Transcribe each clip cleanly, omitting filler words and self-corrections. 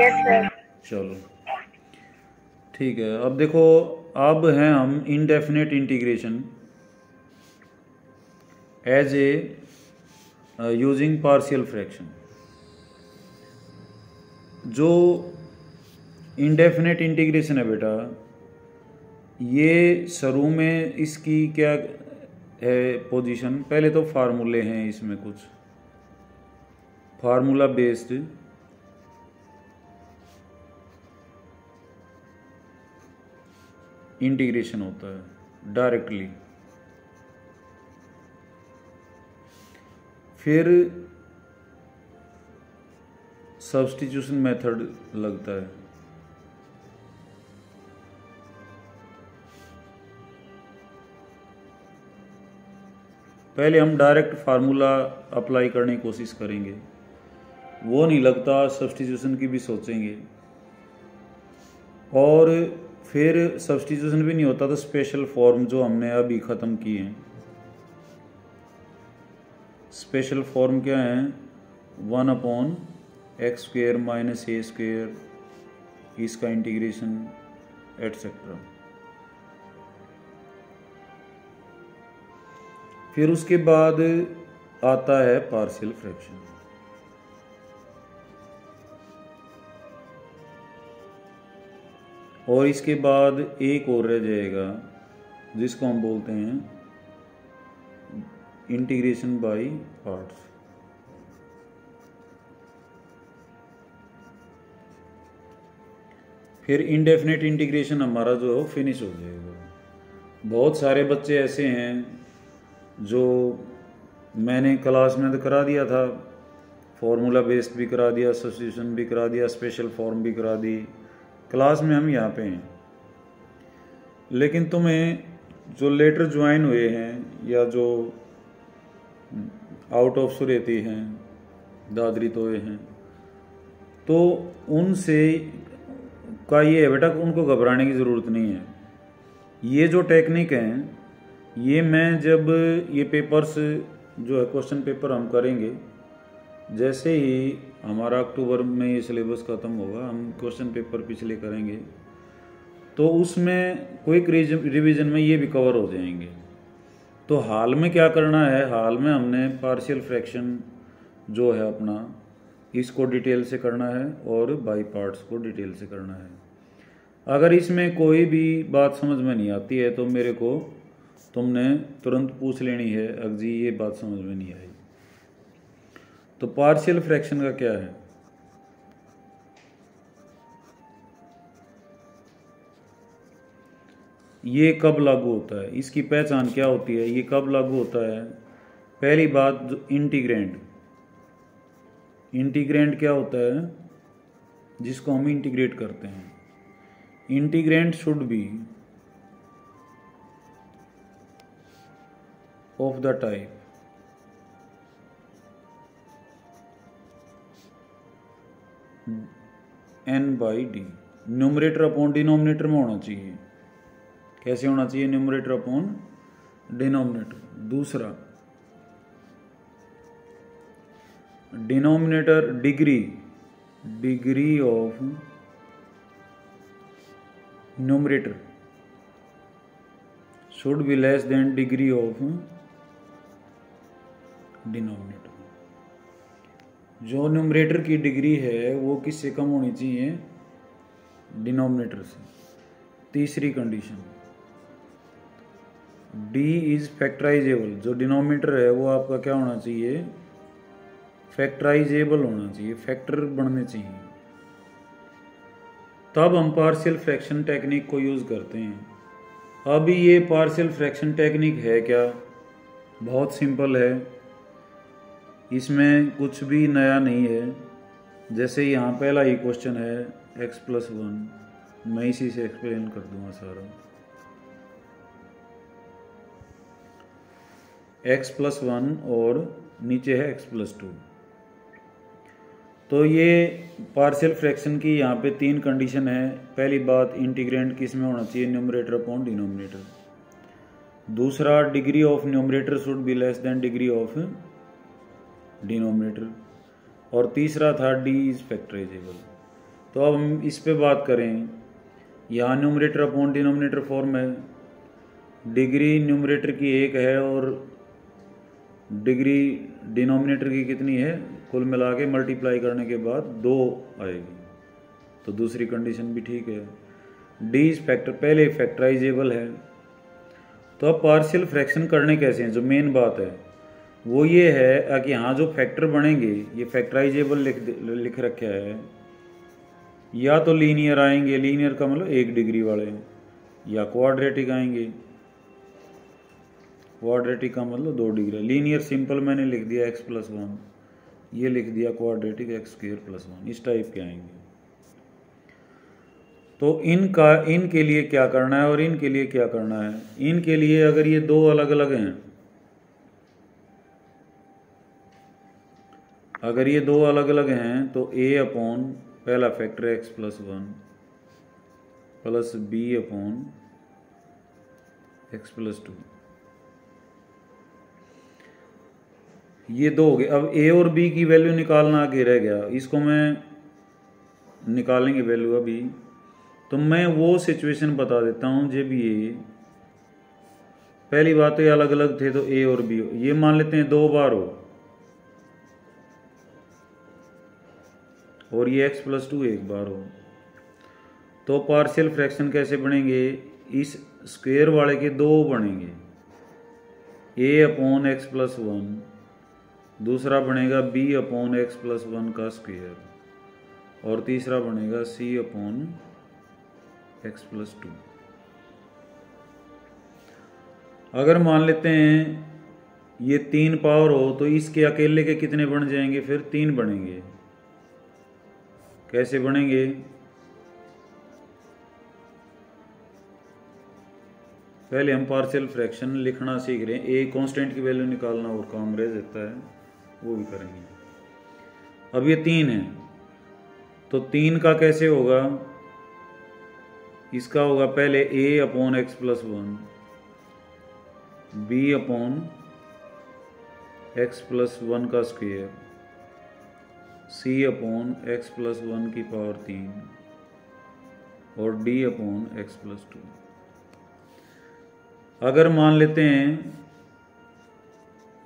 Yes sir. चलो ठीक है। अब देखो, अब हैं हम indefinite integration as a using partial fraction. जो इंडेफिनेट इंटीग्रेशन है बेटा, ये शुरू में इसकी क्या है पोजीशन, पहले तो फार्मूले हैं, इसमें कुछ फार्मूला बेस्ड इंटीग्रेशन होता है डायरेक्टली। फिर सब्स्टिट्यूशन मेथड लगता है। पहले हम डायरेक्ट फार्मूला अप्लाई करने की कोशिश करेंगे, वो नहीं लगता, सब्स्टिट्यूशन की भी सोचेंगे, और फिर सब्स्टिट्यूशन भी नहीं होता तो स्पेशल फॉर्म जो हमने अभी ख़त्म किए हैं। स्पेशल फॉर्म क्या है? 1/x² - a², इसका इंटीग्रेशन एटसेट्रा। फिर उसके बाद आता है पार्शियल फ्रैक्शन। और इसके बाद एक और रह जाएगा जिसको हम बोलते हैं इंटीग्रेशन बाय पार्ट्स। फिर इंडेफिनेट इंटीग्रेशन हमारा जो है फिनिश हो जाएगा। बहुत सारे बच्चे ऐसे हैं जो मैंने क्लास में तो करा दिया था, फॉर्मूला बेस्ड भी करा दिया, सब्स्टिट्यूशन भी करा दिया, स्पेशल फॉर्म भी करा दी, क्लास में हम यहाँ पे हैं। लेकिन तुम्हें जो लेटर ज्वाइन हुए हैं या जो आउट ऑफ सुरेती हैं, दादरी तोए हैं, तो उनसे का ये है बेटा, उनको घबराने की ज़रूरत नहीं है। ये जो टेक्निक है, ये मैं जब ये पेपर्स जो है क्वेश्चन पेपर हम करेंगे, जैसे ही हमारा अक्टूबर में ये सिलेबस ख़त्म होगा, हम क्वेश्चन पेपर पिछले करेंगे, तो उसमें क्विक रिवीजन में ये भी कवर हो जाएंगे। तो हाल में क्या करना है, हाल में हमने पार्शियल फ्रैक्शन जो है अपना, इसको डिटेल से करना है और बाई पार्ट्स को डिटेल से करना है। अगर इसमें कोई भी बात समझ में नहीं आती है तो मेरे को तुमने तुरंत पूछ लेनी है, अजी ये बात समझ में नहीं आई। तो पार्शियल फ्रैक्शन का क्या है? ये कब लागू होता है, इसकी पहचान क्या होती है, ये कब लागू होता है? पहली बात, जो इंटीग्रेंट क्या होता है जिसको हम इंटीग्रेट करते हैं? Integrand should be of the type n/d। Numerator upon denominator में होना चाहिए। कैसे होना चाहिए? Numerator upon denominator. दूसरा, denominator degree of numerator should be less than degree of denominator. जो न्यूमरेटर की डिग्री है वो किससे कम होनी चाहिए? डिनोमिनेटर से। तीसरी कंडीशन, d इज फैक्टराइजेबल। जो डिनोमिनेटर है वो आपका क्या होना चाहिए? फैक्टराइजेबल होना चाहिए, फैक्टर बनने चाहिए। तब हम पार्शियल फ्रैक्शन टेक्निक को यूज़ करते हैं। अभी ये पार्शियल फ्रैक्शन टेक्निक है क्या? बहुत सिंपल है, इसमें कुछ भी नया नहीं है। जैसे यहाँ पहला ही क्वेश्चन है x+1, मैं इसी से एक्सप्लेन कर दूंगा सारा। x+1 और नीचे है x+2। तो ये पार्शियल फ्रैक्शन की यहाँ पे 3 कंडीशन है। पहली बात, इंटीग्रेंट किस में होना चाहिए? Numerator upon denominator. दूसरा, degree of numerator should be less than degree of denominator. और तीसरा था d इज फैक्टराइजेबल। तो अब हम इस पे बात करें। यहाँ न्यूमरेटर अपॉन डिनोमिनेटर फॉर्म है, डिग्री न्यूमरेटर की 1 है और डिग्री डिनोमिनेटर की कितनी है, कुल मिला के मल्टीप्लाई करने के बाद 2 आएगी, तो दूसरी कंडीशन भी ठीक है। डी इज फैक्टर, पहले फैक्टराइजेबल है। तो अब पार्शियल फ्रैक्शन करने कैसे हैं, जो मेन बात है वो ये है कि हाँ जो फैक्टर बनेंगे ये फैक्टराइजेबल लिख रखा है, या तो लीनियर आएंगे, लीनियर का मतलब 1 डिग्री वाले, या क्वाड्रेटिक आएंगे, क्वाड्रेटिक का मतलब 2 डिग्री। लीनियर सिंपल मैंने लिख दिया x+1, ये लिख दिया क्वाड्रेटिक x² + 1, इस टाइप के आएंगे। तो इनके लिए क्या करना है और इनके लिए क्या करना है। इनके लिए अगर ये 2 अलग अलग हैं, अगर ये 2 अलग अलग हैं तो a अपॉन पहला factor x+1 plus b upon x+2, ये 2 हो गए। अब a और b की वैल्यू निकालना आगे रह गया, इसको मैं निकालेंगे वैल्यू अभी। तो मैं वो सिचुएशन बता देता हूं जब ये पहली बात तो ये अलग अलग थे, तो a और b ये मान लेते हैं 2 बार हो, और ये x+2 1 बार हो। तो पार्शियल फ्रैक्शन कैसे बनेंगे, इस स्क्वायर वाले के 2 बनेंगे, a अपॉन x+1, दूसरा बनेगा b अपॉन x+1 का स्क्वायर, और तीसरा बनेगा c अपॉन x+2। अगर मान लेते हैं ये 3 पावर हो तो इसके अकेले के कितने बन जाएंगे, फिर 3 बनेंगे। कैसे बनेंगे, पहले हम पार्शियल फ्रैक्शन लिखना सीख रहे हैं, ए कांस्टेंट की वैल्यू निकालना और काम रह जाता है, वो भी करेंगे। अब ये 3 है, तो 3 का कैसे होगा, इसका होगा पहले a upon x+1, b upon x+1 का स्क्वायर, c अपॉन x+1 की पावर 3 और d अपॉन x+2। अगर मान लेते हैं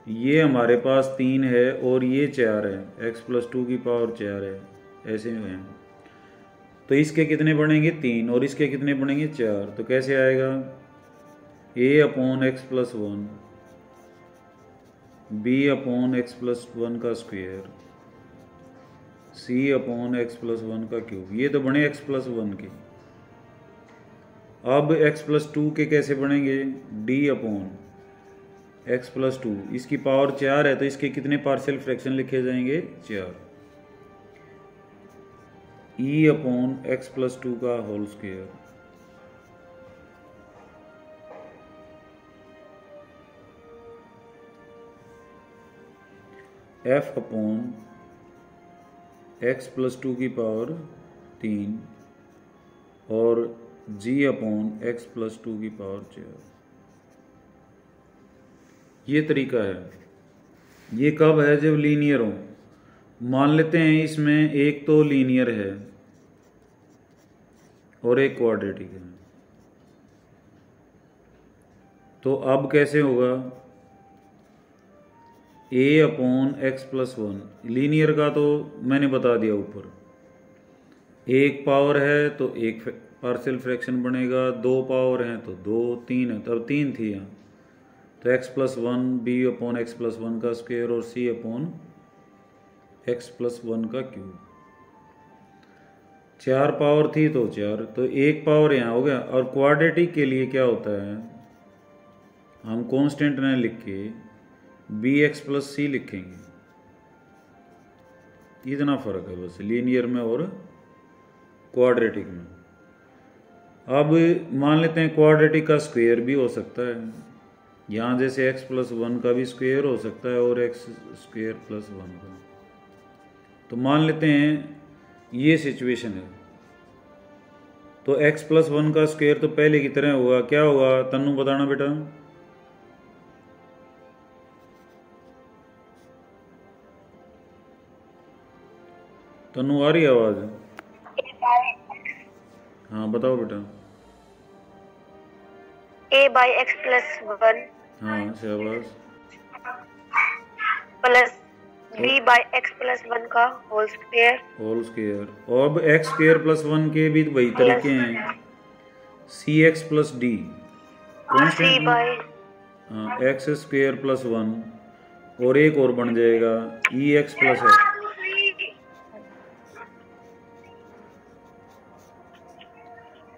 ये हमारे पास 3 है और ये 4 है, x+2 की पावर 4 है, ऐसे में हैं, तो इसके कितने बनेंगे 3 और इसके कितने बनेंगे 4। तो कैसे आएगा, a upon x+1, b upon x+1 का स्क्वायर, c अपॉन x+1 का क्यूब, ये तो बने x+1 के। अब x+2 के कैसे बनेंगे, d अपॉन x+2, इसकी पावर 4 है तो इसके कितने पार्शियल फ्रैक्शन लिखे जाएंगे 4, e अपॉन x+2 का whole square, f upon x+2 की पावर 3 और g अपॉन x+2 की पावर 4। ये तरीका है। ये कब है, जब लीनियर हो। मान लेते हैं इसमें एक तो लीनियर है और एक क्वाड्रेटिक है, तो अब कैसे होगा, a अपॉन x+1, लीनियर का तो मैंने बता दिया ऊपर, एक पावर है तो एक पार्शियल फ्रैक्शन बनेगा, 2 पावर हैं तो 2, 3 है तब 3 थी यहाँ, तो x+1 b अपॉन x+1 का स्क्वायर और c अपॉन x+1 का क्यूब। 4 पावर थी तो 4, तो 1 पावर यहाँ हो गया। और क्वाड्रेटिक के लिए क्या होता है, हम कांस्टेंट न लिख के bx प्लस c लिखेंगे, इतना फर्क है बस लीनियर में और क्वाड्रेटिक में। अब मान लेते हैं क्वाड्रेटिक का स्क्वायर भी हो सकता है, यहाँ जैसे x+1 का भी स्क्वायर हो सकता है और x² + 1 का। तो मान लेते हैं ये सिचुएशन है, तो x+1 का स्क्वायर तो पहले की तरह होगा, क्या होगा तन्नू बताना बेटा। तन्नू आ रही आवाज? हाँ बताओ बेटा। a by x plus 1 हाँ शाबाश। Plus b by x plus 1 का होल स्क्वायर। होल स्क्वायर, और अब एक्स स्क्वायर प्लस 1 के भी वही तरीके हैं, C x plus D c constant. by हाँ एक्स स्क्वायर प्लस 1, और एक और बन जाएगा ई एक्स प्लस एक्स।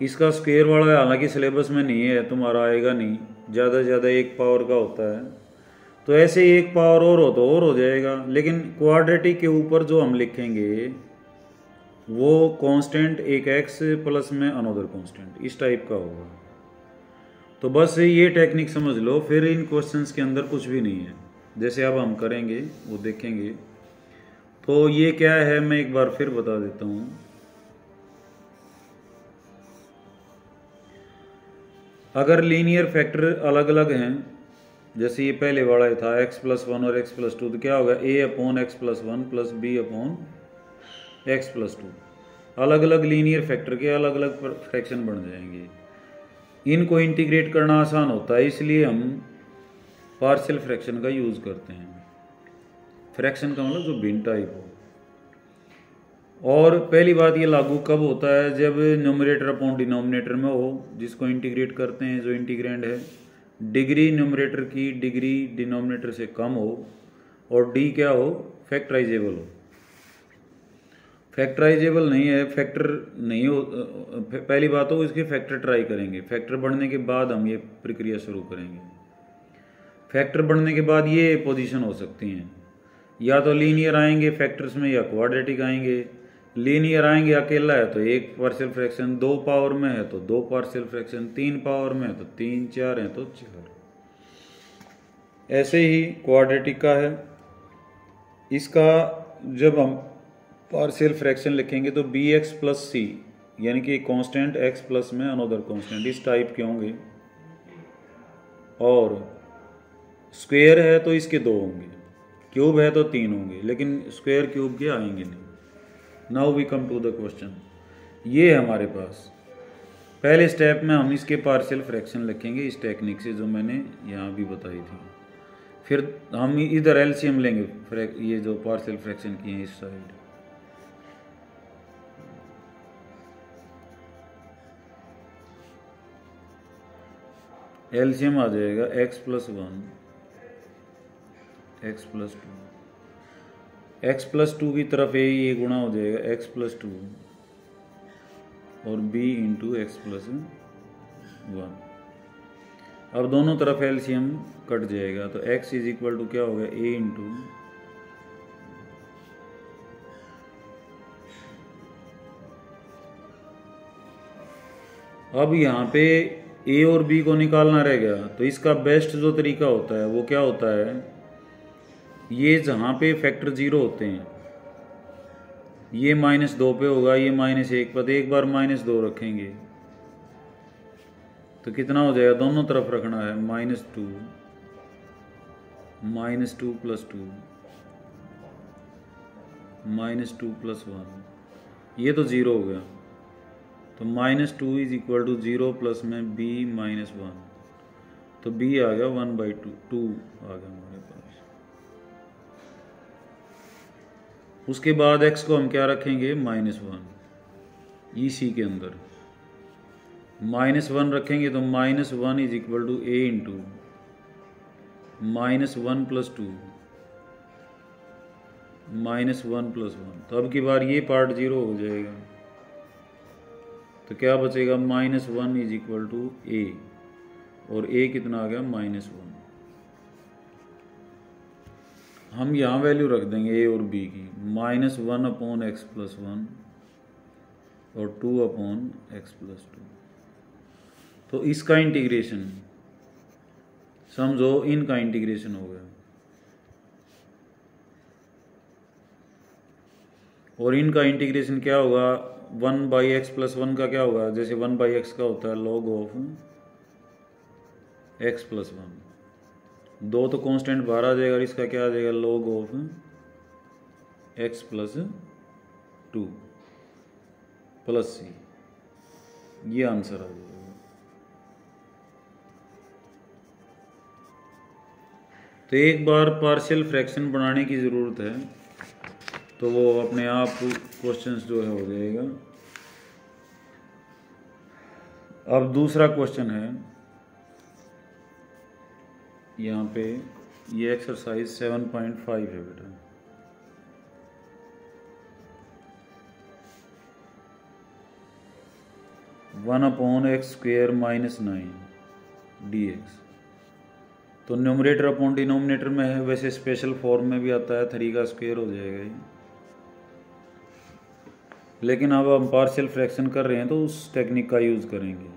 इसका स्क्वायर वाला हालांकि सिलेबस में नहीं है, तुम्हारा आएगा नहीं, ज़्यादा से ज़्यादा 1 पावर का होता है। तो ऐसे 1 पावर और हो तो और हो जाएगा, लेकिन क्वाड्रेटिक के ऊपर जो हम लिखेंगे वो कांस्टेंट एक एक्स प्लस में अनदर कांस्टेंट, इस टाइप का होगा। तो बस ये टेक्निक समझ लो, फिर इन क्वेश्चंस के अंदर कुछ भी नहीं है। जैसे अब हम करेंगे वो देखेंगे। तो ये क्या है मैं एक बार फिर बता देता हूँ। अगर लीनियर फैक्टर अलग अलग हैं, जैसे ये पहले वाला था x प्लस 1 और x प्लस 2, तो क्या होगा a upon x plus 1 plus b upon x plus 2। अलग अलग लीनियर फैक्टर के अलग अलग फ्रैक्शन बन जाएंगे। इनको इंटीग्रेट करना आसान होता है, इसलिए हम पार्शियल फ्रैक्शन का यूज़ करते हैं। फ्रैक्शन का मतलब जो भिन्न टाइप हो। और पहली बात ये लागू कब होता है, जब न्यूमरेटर अपॉन डिनोमिनेटर में हो, जिसको इंटीग्रेट करते हैं जो इंटीग्रैंड है, डिग्री न्यूमरेटर की डिग्री डिनोमिनेटर से कम हो, और डी क्या हो, फैक्टराइजेबल हो। फैक्टराइजेबल नहीं है, फैक्टर नहीं हो, पहली बात हो इसके फैक्टर ट्राई करेंगे, फैक्टर बढ़ने के बाद हम ये प्रक्रिया शुरू करेंगे। फैक्टर बढ़ने के बाद ये पोजीशन हो सकती हैं, या तो लीनियर आएंगे फैक्टर्स में, या क्वाड्रेटिक आएंगे। लीनियर आएंगे अकेला है तो 1 पार्शियल फ्रैक्शन, 2 पावर में है तो 2 पार्शियल फ्रैक्शन, 3 पावर में है तो 3, 4 है तो 4। ऐसे ही क्वाड्रेटिक का है। इसका जब हम पार्शियल फ्रैक्शन लिखेंगे तो बी एक्स प्लस सी, यानी कि कांस्टेंट एक्स प्लस में अनदर कांस्टेंट, इस टाइप के होंगे। और स्क्वायर है तो इसके 2 होंगे, क्यूब है तो 3 होंगे, लेकिन स्क्वायर क्यूब के आएंगे नहीं। Now we come to the question. ये है हमारे पास पहले स्टेप में हम इसके पार्शियल फ्रैक्शन लिखेंगे इस टेक्निक से जो मैंने यहाँ भी बताई थी। फिर हम इधर एलसीएम लेंगे, ये जो पार्शियल फ्रैक्शन किए हैं इस साइड। एलसीएम आ जाएगा x plus 1 x plus 2, x plus 2 की तरफ ये गुणा हो जाएगा x प्लस 2 और b इंटू एक्स प्लस 1। अब दोनों तरफ एलसीएम कट जाएगा तो x इज इक्वल टू क्या हो गया, a इंटू अब यहाँ पे a और b को निकालना रह गया। तो इसका बेस्ट जो तरीका होता है वो क्या होता है, ये जहाँ पे फैक्टर 0 होते हैं, ये -2 पे होगा, ये -1 पर, एक बार -2 रखेंगे तो कितना हो जाएगा, दोनों तरफ रखना है -2 प्लस 2 -2 प्लस 1, ये तो 0 हो गया। तो -2 इज इक्वल टू 0 प्लस में b -1, तो b आ गया 1/2 2 आ गया हमारे पास। उसके बाद x को हम क्या रखेंगे, -1 इसी के अंदर -1 रखेंगे तो -1 is equal to a into -1 plus 2 -1 plus 1। तो अब की बार ये पार्ट 0 हो जाएगा, तो क्या बचेगा, -1 इज इक्वल टू a, और a कितना आ गया, -1। हम यहाँ वैल्यू रख देंगे a और b की, -1 अपॉन एक्स प्लस 1 और 2 अपॉन एक्स प्लस 2। तो इसका इंटीग्रेशन समझो, इनका इंटीग्रेशन हो गया, और इनका इंटीग्रेशन क्या होगा, 1/x प्लस 1 का क्या होगा, जैसे 1/x का होता है log ऑफ x प्लस 1, 2 तो कांस्टेंट बाहर आ जाएगा, इसका क्या आ जाएगा, log of x plus 2 plus c। ये आंसर आ जाएगा। तो एक बार पार्शियल फ्रैक्शन बनाने की ज़रूरत है तो वो अपने आप क्वेश्चंस जो है हो जाएगा। अब दूसरा क्वेश्चन है यहाँ पे, ये एक्सरसाइज 7.5 है बेटा। One upon x square minus 9 dx। तो न्यूमरेटर अपॉन डिनोमिनेटर में है, वैसे स्पेशल फॉर्म में भी आता है, 3 का स्क्वेयर हो जाएगा ये। लेकिन अब हम पार्शियल फ्रैक्शन कर रहे हैं तो उस टेक्निक का यूज़ करेंगे।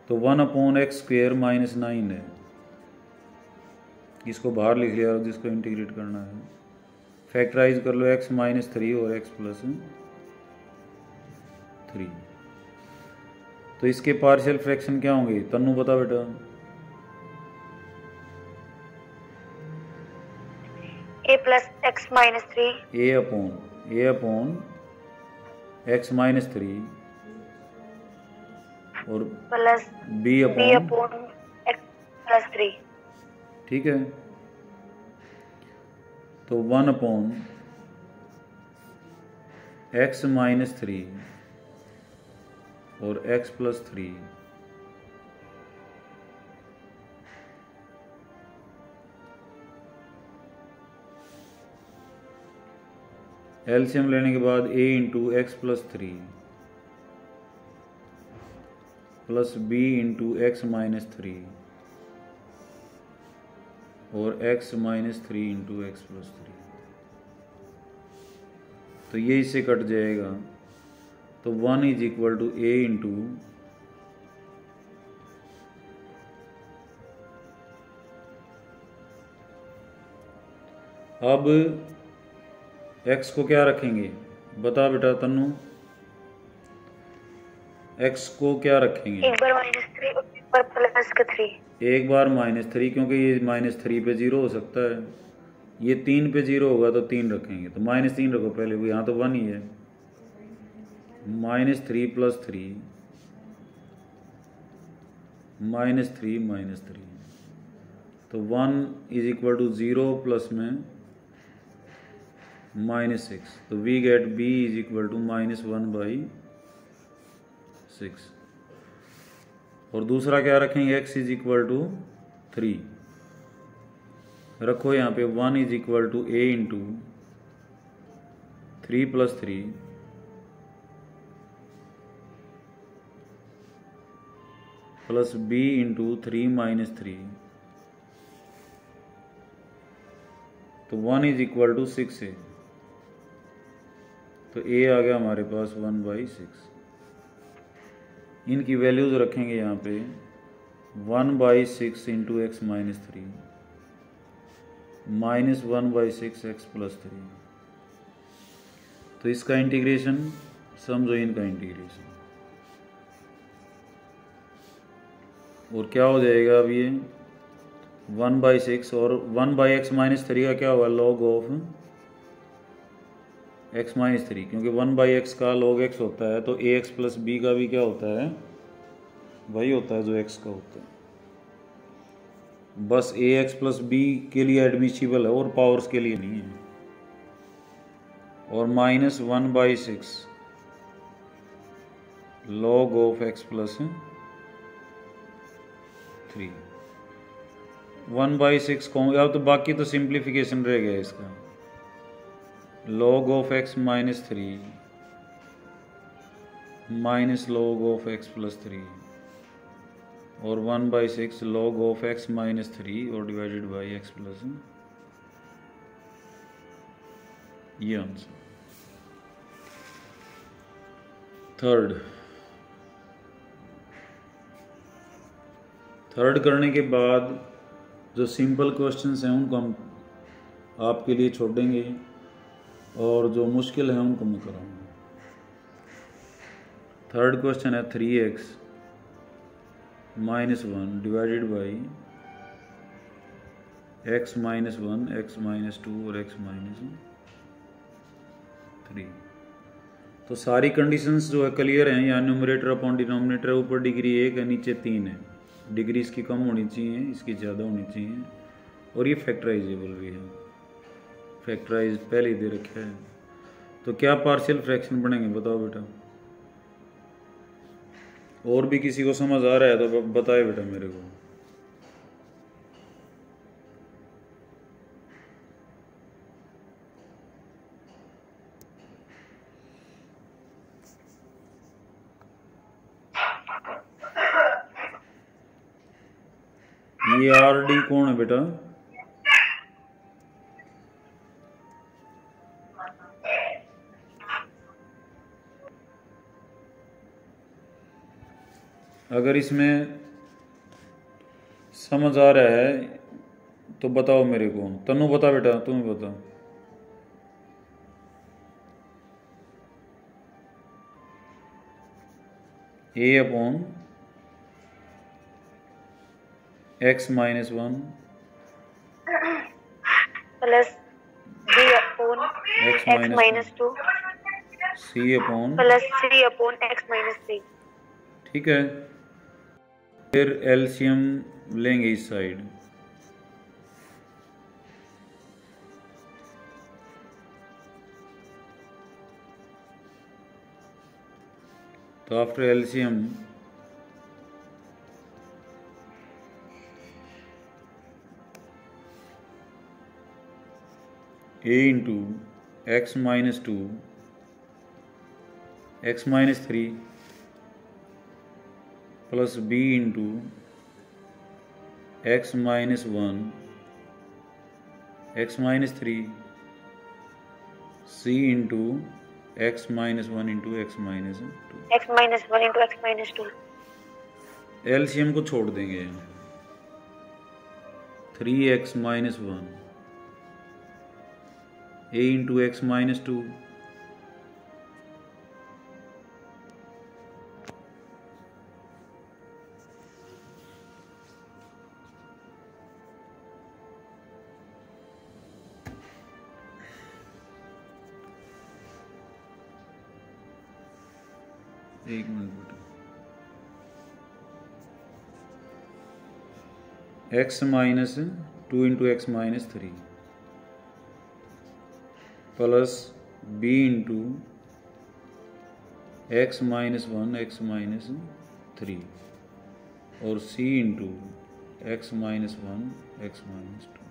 तो 1 अपॉन एक्स स्क्वेयर माइनस 9 है, इसको बाहर लिख लिया, जिसको इंटीग्रेट करना है फैक्टराइज कर लो, x माइनस 3 और x प्लस 3। तो इसके पार्शियल फ्रैक्शन क्या होंगे तन्नू बता बेटा। a plus x minus 3 A upon x minus 3 और plus b b upon, upon x plus 3। ठीक है। तो 1 अपॉन एक्स माइनस 3 और x प्लस 3 एलसीएम लेने के बाद a into x plus 3 plus b into x minus 3 और x minus 3 into x plus 3। तो ये इससे कट जाएगा। तो 1 is equal to a into अब x को क्या रखेंगे बता बेटा तन्नू, x को क्या रखेंगे? एक बार माइनस 3 और एक बार प्लस का 3। एक बार -3, क्योंकि ये -3 पे 0 हो सकता है, ये 3 पे 0 होगा तो 3 रखेंगे। तो -3 रखो पहले, वो यहाँ तो 1 ही है। -3 प्लस 3 -3 तो 1 इज इक्वल टू 0 प्लस में -6। तो we get b is equal to -1/6। और दूसरा क्या रखेंगे, x इज इक्वल टू 3 रखो यहाँ पे। 1 is equal to a into 3 plus 3 plus b into 3 minus 3। तो 1 इज इक्वल टू 6 है, तो a आ गया हमारे पास 1/6। इनकी वैल्यूज रखेंगे यहाँ पे 1/6 into x minus 3 minus 1/6 x plus 3। तो इसका इंटीग्रेशन समझो, इनका इंटीग्रेशन, और क्या हो जाएगा अब ये 1/6 और 1/x माइनस 3 का क्या होगा, लॉग ऑफ x माइनस 3, क्योंकि 1/x का log x होता है, तो ax प्लस b का भी क्या होता है, वही होता है जो x का होता है। बस ax प्लस b के लिए एडमिसिबल है और पावर्स के लिए नहीं है। और -1/6 log ऑफ x प्लस 3। 1/6 कौन, अब तो बाकी तो सिंप्लीफिकेशन रह गया इसका। log of x minus 3 minus log of x plus 3 और 1/6 log ऑफ x माइनस 3 और डिवाइडेड बाई x प्लस, ये आंसर। थर्ड करने के बाद जो सिंपल क्वेश्चंस हैं उनको हम आपके लिए छोड़ेंगे और जो मुश्किल है उनको मैं कराऊंगा। थर्ड क्वेश्चन है 3x minus 1 divided by x minus 1 x minus 2 और x माइनस 3। तो सारी कंडीशंस जो है क्लियर हैं। यहाँ न्यूमरेटर अपॉन डिनोमिनेटर है, ऊपर डिग्री 1 है, नीचे 3 है। डिग्री इसकी कम होनी चाहिए, इसकी ज़्यादा होनी चाहिए, और ये फैक्टराइजेबल भी है। फैक्टराइज पहले ही दे रखा है। तो क्या पार्शियल फ्रैक्शन बनेंगे बताओ बेटा। और भी किसी को समझ आ रहा है तो बताए बेटा मेरे को। ये आरडी कौन है बेटा? अगर इसमें समझ आ रहा है तो बताओ मेरे को। तनु बता बेटा, तुम बता। A upon x minus 1 plus b upon x minus 2 c upon plus c upon x minus 3। ठीक है। फिर एलसीएम लेंगे इस साइड। तो after LCM a into x minus 2 x minus 3 plus b into x minus 1 x minus 3 c into x minus 1 into x minus 2। x minus 1 into x minus 2। LCM को छोड़ देंगे। 3x minus 1 a into x minus 2 एक minute बेटा। x minus 2 into x minus 3 plus b into x minus 1 x minus 3 और c into x minus 1 x minus 2।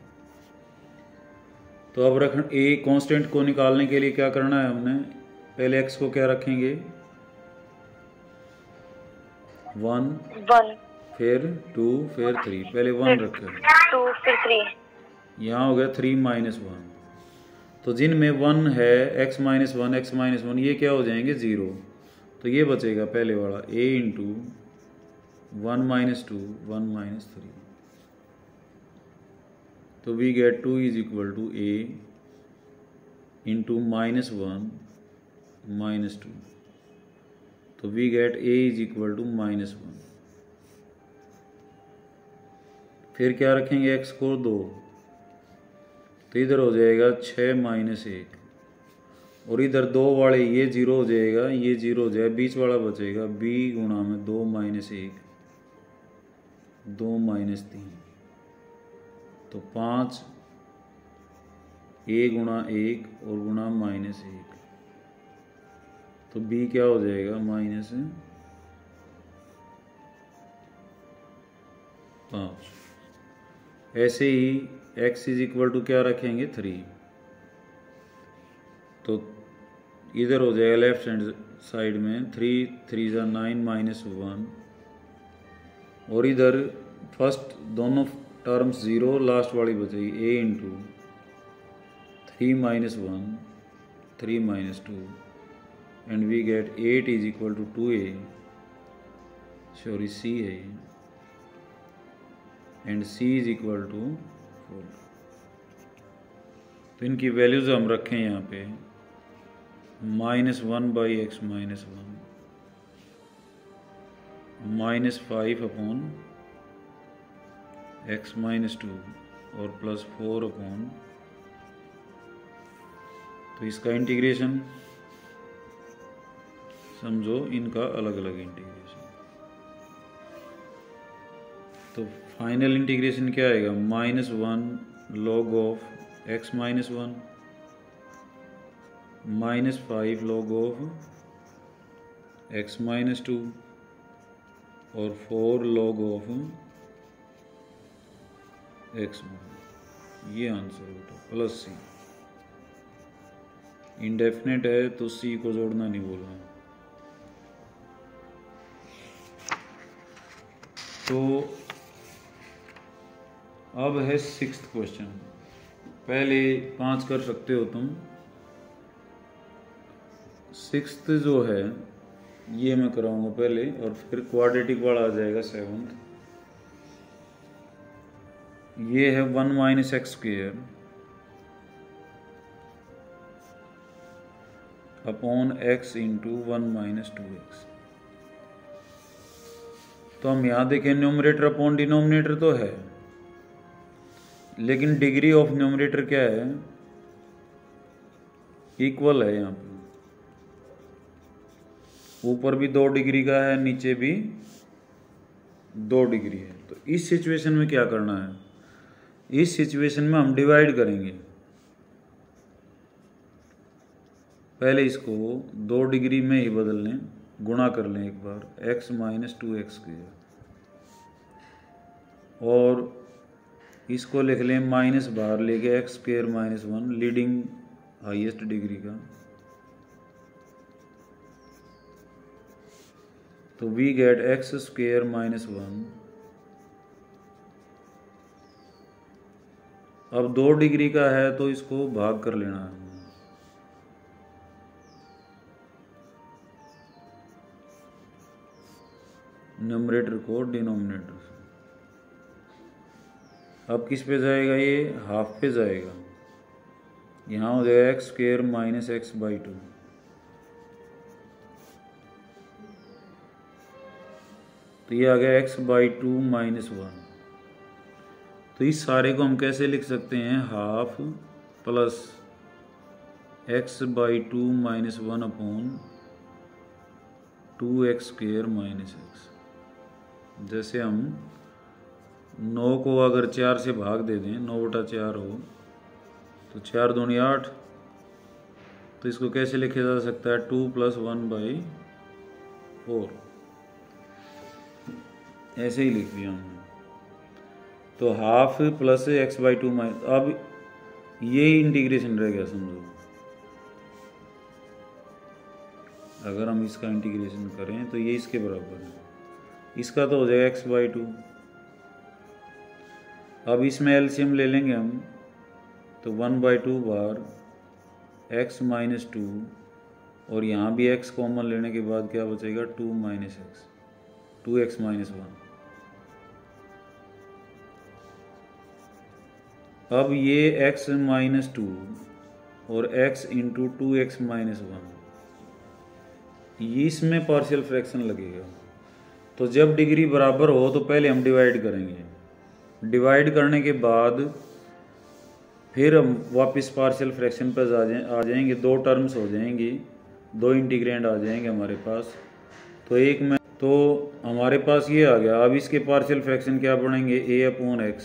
तो अब रख a constant को निकालने के लिए क्या करना है हमने? पहले x को क्या रखेंगे? 1 फिर 2 फिर 3। पहले 1 रखे, 2 फिर 3। यहाँ हो गया 3 माइनस 1। तो जिनमें 1 है x माइनस 1 एक्स माइनस 1, ये क्या हो जाएंगे? 0। तो ये बचेगा पहले वाला a इंटू 1 माइनस 2 1 माइनस 3। तो we get 2 is equal to a into minus 1 minus 2। तो we get a is equal to minus 1। फिर क्या रखेंगे? x को 2, तो इधर हो जाएगा 6 माइनस 1, और इधर 2 वाले ये 0 हो जाएगा, ये 0 हो जाएगा, बीच वाला बचेगा b गुणा में 2 माइनस 1 2 माइनस 3। तो 5 a गुणा 1 और गुणा माइनस 1। तो b क्या हो जाएगा? माइनस 5। ऐसे ही x इज इक्वल टू क्या रखेंगे? 3। तो इधर हो जाएगा लेफ्ट हैंड साइड में 3 3 9 माइनस 1, और इधर फर्स्ट दोनों टर्म्स 0, लास्ट वाली बचेगी a into 3 minus 1 3 minus 2, and we get 8 is equal to 2a, sorry c है, and c is equal to 4। तो इनकी वैल्यूज हम रखें यहाँ पे -1 by x minus 1 -5 upon x minus 2 और +4 अपॉन, तो इसका इंटीग्रेशन समझो इनका अलग अलग इंटीग्रेशन। तो फाइनल इंटीग्रेशन क्या आएगा, -1 log of x -1 -5 log of x -2 और 4 log ऑफ x। ये आंसर बेटा प्लस सी। इंडेफिनेट है तो सी को जोड़ना नहीं बोला। तो अब है 6th क्वेश्चन। पहले 5 कर सकते हो तुम, 6th जो है ये मैं कराऊंगा पहले और फिर क्वाड्रेटिक वाला आ जाएगा 7th। ये है 1 - x² upon x into 1 - 2x। तो हम यहाँ देखें न्यूमरेटर अपॉन डिनोमिनेटर तो है, लेकिन डिग्री ऑफ न्यूमरेटर क्या है, इक्वल है। यहाँ पे ऊपर भी 2 डिग्री का है, नीचे भी 2 डिग्री है। तो इस सिचुएशन में क्या करना है, इस सिचुएशन में हम डिवाइड करेंगे। पहले इसको 2 डिग्री में ही बदल लें, गुणा कर लें एक बार, x - 2x², और इसको लिख लें माइनस बाहर लेके x² - 1 लीडिंग हाईएस्ट डिग्री का। तो वी गेट x² - 1। अब 2 डिग्री का है तो इसको भाग कर लेना है, न्यूमरेटर को डिनोमिनेटर से। अब किस पे जाएगा, ये हाफ पे जाएगा। यहाँ हो जाएगा x² - x/2। तो ये आ गया x/2 - 1। तो इस सारे को हम कैसे लिख सकते हैं, half plus x/2 - 1 upon 2x² - x। जैसे हम 9 को अगर 4 से भाग दे दें, 9/4 हो तो 4 दूनी 8। तो इसको कैसे लिखा जा सकता है, 2 + 1/4। ऐसे ही लिख दिया हमने। तो हाफ प्लस x/2 अब ये इंटीग्रेशन रह गया समझो। अगर हम इसका इंटीग्रेशन करें तो ये इसके बराबर है, इसका तो हो जाएगा x/2। अब इसमें एलसीएम ले लेंगे हम, तो 1/2 बार x - 2, और यहाँ भी x कॉमन लेने के बाद क्या बचेगा, 2 - x, 2x - 1। अब ये x - 2 और x इंटू 2x - 1, इसमें पार्शियल फ्रैक्शन लगेगा। तो जब डिग्री बराबर हो तो पहले हम डिवाइड करेंगे, डिवाइड करने के बाद फिर हम वापस पार्शियल फ्रैक्शन पर आ जाएंगे। 2 टर्म्स हो जाएंगी, 2 इंटीग्रेंड आ जाएंगे हमारे पास। तो एक में तो हमारे पास ये आ गया। अब इसके पार्शियल फ्रैक्शन क्या पढ़ेंगे, a/x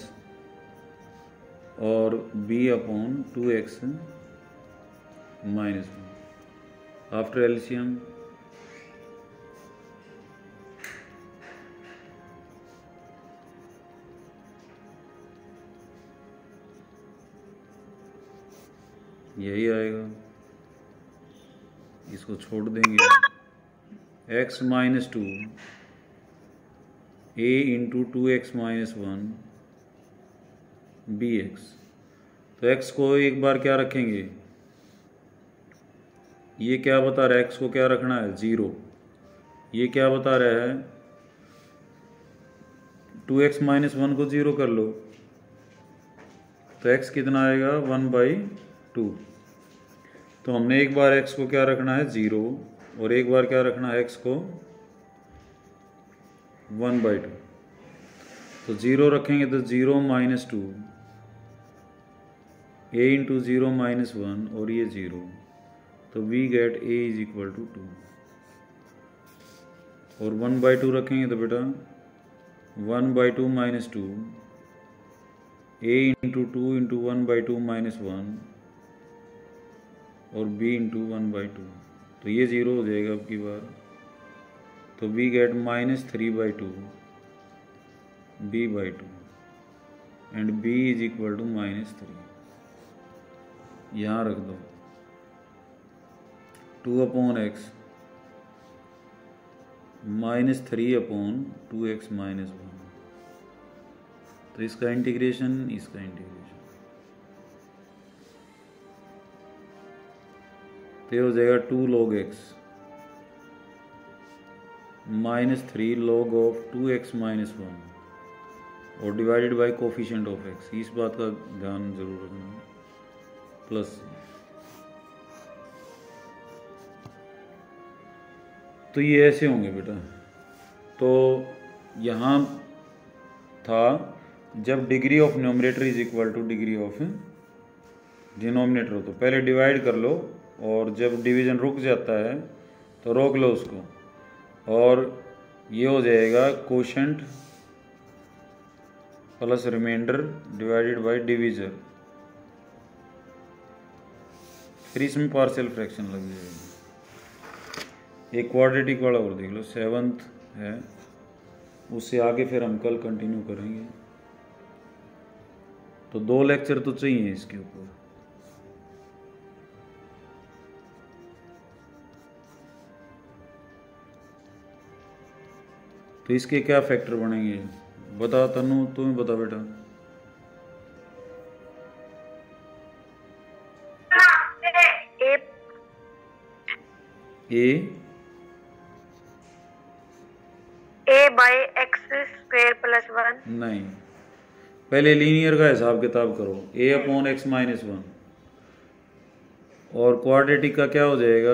और b/2x - 1 आफ्टर एलसीएम। यही आएगा, इसको छोड़ देंगे। x - 2 a into 2x - 1 bx। तो x को एक बार क्या रखेंगे, ये क्या बता रहा है, x को क्या रखना है, 0। ये क्या बता रहा है, 2x - 1 को 0 कर लो, तो x कितना आएगा, 1/2। तो हमने एक बार x को क्या रखना है, 0, और एक बार क्या रखना है, x को 1/2। तो 0 रखेंगे तो 0 - 2 a इंटू 0 - 1 और ये 0। तो वी गेट a = 2। और 1/2 रखेंगे तो बेटा 1/2 minus 2 a into 2 into 1/2 minus 1 और b इंटू 1/2, तो ये 0 हो जाएगा अब की बार। तो we get -3/2 b/2 and b is equal to -3। यहाँ रख दो 2/x -3/2x माइनस 1, तो इसका इंटीग्रेशन, इसका इंटीग्रेशन, तो ये हो जाएगा 2 log x -3 log of 2x minus 1 और divided by coefficient of x। इस बात का ध्यान जरूर रखना है, प्लस। तो ये ऐसे होंगे बेटा। तो यहाँ था जब degree of numerator is equal two degree of denominator हो, तो पहले डिवाइड कर लो और जब डिवीजन रुक जाता है तो रोक लो उसको, और ये हो जाएगा quotient plus remainder divided by divisor. फिर इसमें पार्शियल फ्रैक्शन लग जाएगा। एक क्वाड्रेटिक वाला और देख लो, 7th है, उससे आगे फिर हम कल कंटिन्यू करेंगे। तो 2 लेक्चर तो चाहिए इसके ऊपर। तो इसके क्या फैक्टर बनेंगे बता तनु, तुम्हें बता बेटा। a by x square plus 1। नहीं, पहले लीनियर का हिसाब किताब करो, a/x माइनस 1, और क्वाड्रेटिक का क्या हो जाएगा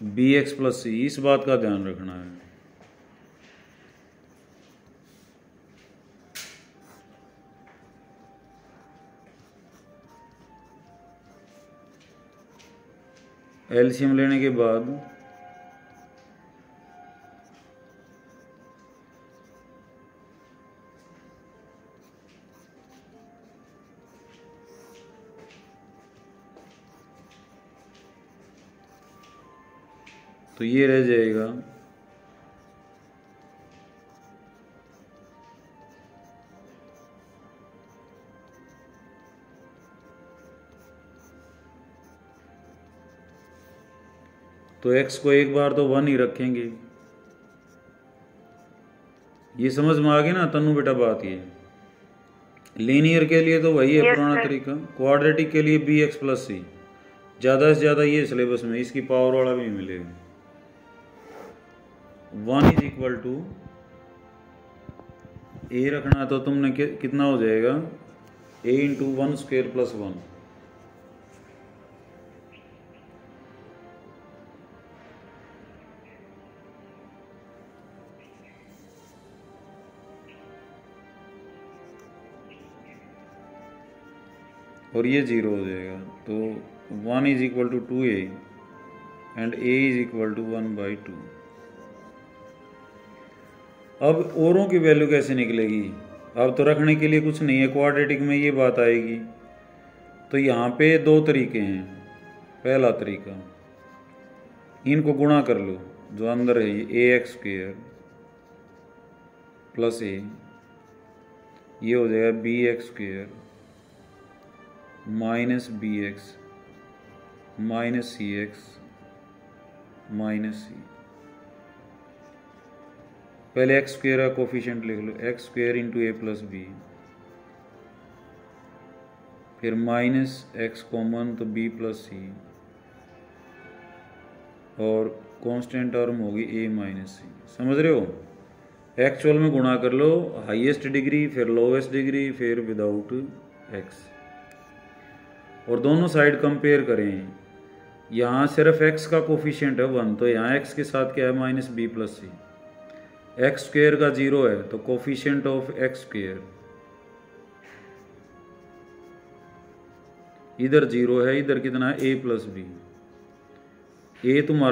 bx प्लस c। इस बात का ध्यान रखना है। एलसीएम लेने के बाद तो ये रह जाएगा तो x को एक बार तो 1 ही रखेंगे। ये समझ में आ गई ना तनु बेटा बात। ये लीनियर के लिए तो वही है पुराना तरीका, क्वाड्रेटिक के लिए bx प्लस c। ज़्यादा से ज़्यादा ये सिलेबस में इसकी पावर वाला भी मिलेगा। 1 इज इक्वल टू a रखना, तो तुमने कितना हो जाएगा a इंटू 1 स्क्वायर प्लस 1। और ये 0 हो जाएगा। तो 1 is equal to 2a and a is equal to 1/2। अब औरों की वैल्यू कैसे निकलेगी? अब तो रखने के लिए कुछ नहीं है, क्वाड्रेटिक में ये बात आएगी। तो यहाँ पे 2 तरीके हैं। पहला तरीका, इनको गुणा कर लो, जो अंदर है ये ax स्क्वायर प्लस a, ये हो जाएगा bx square minus bx minus cx minus c। पहले एक्स स्क्वायर का कोफिशिएंट लिख लो, एक्स स्क्वायर इंटू ए प्लस बी, फिर माइनस एक्स कॉमन तो बी प्लस सी, और कांस्टेंट टर्म होगी ए माइनस सी। समझ रहे हो? एक्चुअल में गुणा कर लो, हाईएस्ट डिग्री फिर लोवेस्ट डिग्री फिर विदाउट एक्स, और दोनों साइड कंपेयर करें। यहाँ सिर्फ एक्स का कोफिशिएंट है 1, तो यहाँ एक्स के साथ क्या है माइनस बी प्लस सी। एक्स स्क्वेयर का 0 है तो कोफिशिएंट ऑफ एक्स स्क्वेयर इधर 0 है, इधर कितना है a प्लस बी। ए तुम्हारा